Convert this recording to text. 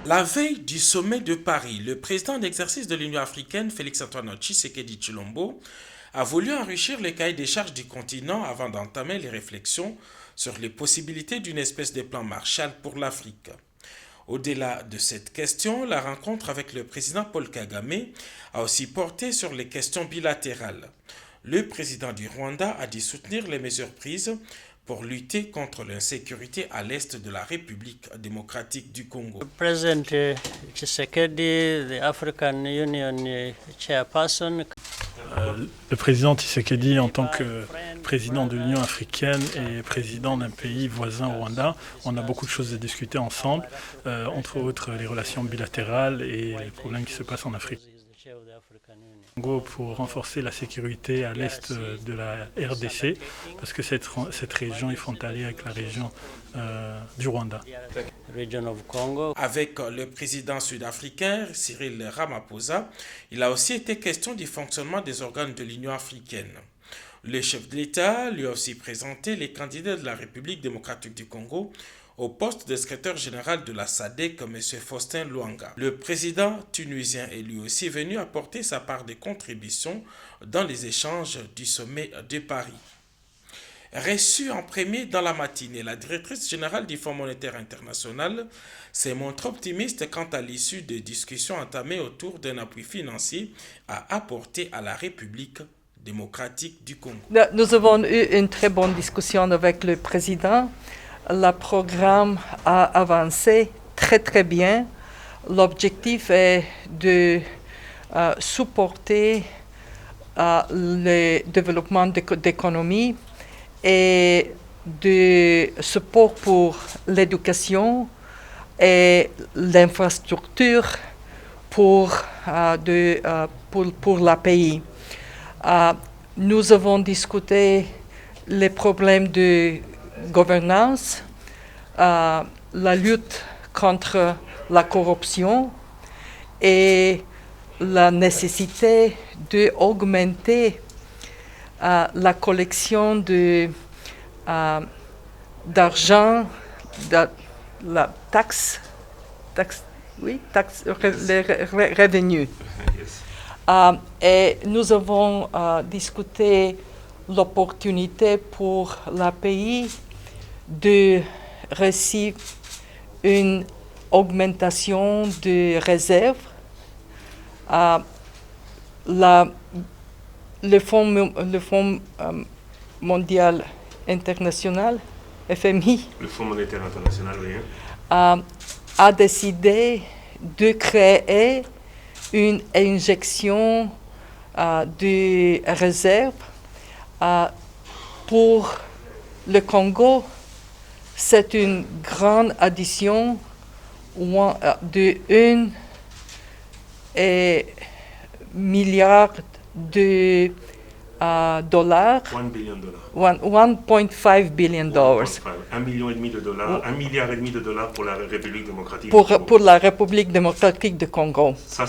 La veille du sommet de Paris, le président d'exercice de l'Union africaine, Félix-Antoine Tshisekedi Tshilombo, a voulu enrichir le cahier des charges du continent avant d'entamer les réflexions sur les possibilités d'une espèce de plan Marshall pour l'Afrique. Au-delà de cette question, la rencontre avec le président Paul Kagame a aussi porté sur les questions bilatérales. Le président du Rwanda a dit soutenir les mesures prises pour lutter contre l'insécurité à l'est de la République démocratique du Congo. President Tshisekedi, the African Union chairperson. Le président Tshisekedi, en tant que président de l'Union africaine et président d'un pays voisin, Rwanda, on a beaucoup de choses à discuter ensemble, entre autres les relations bilatérales et les problèmes qui se passent en Afrique. Congo pour renforcer la sécurité à l'est de la RDC, parce que cette région est frontalière avec la région du Rwanda. Avec le président sud-africain Cyril Ramaphosa, il a aussi été question du fonctionnement des organes de l'Union africaine. Le chef de l'État lui a aussi présenté les candidats de la République démocratique du Congo au poste de secrétaire général de la SADC, M. Faustin Luanga. Le président tunisien est lui aussi venu apporter sa part de contribution dans les échanges du sommet de Paris. Reçue en premier dans la matinée, la directrice générale du Fonds monétaire international s'est montrée optimiste quant à l'issue des discussions entamées autour d'un appui financier à apporter à la République démocratique du Congo. Nous avons eu une très bonne discussion avec le président. Le programme a avancé très bien. L'objectif est de supporter le développement de l'économie et de support pour l'éducation et l'infrastructure pour le pays. Nous avons discuté les problèmes de gouvernance, la lutte contre la corruption et la nécessité d'augmenter la collection d'argent, la taxe, les revenus. Et nous avons discuté l'opportunité pour le pays de recevoir une augmentation de réserves. Le Fonds mondial international, FMI, le Fonds monétaire international, oui. A décidé de créer une injection de réserves pour le Congo. C'est une grande addition de 1 milliard de dollars. 1 billion dollars. 1.5 billion dollars. 1,5 million de dollars, 1,5 milliard de dollars pour la République démocratique pour la République démocratique du Congo. Ça,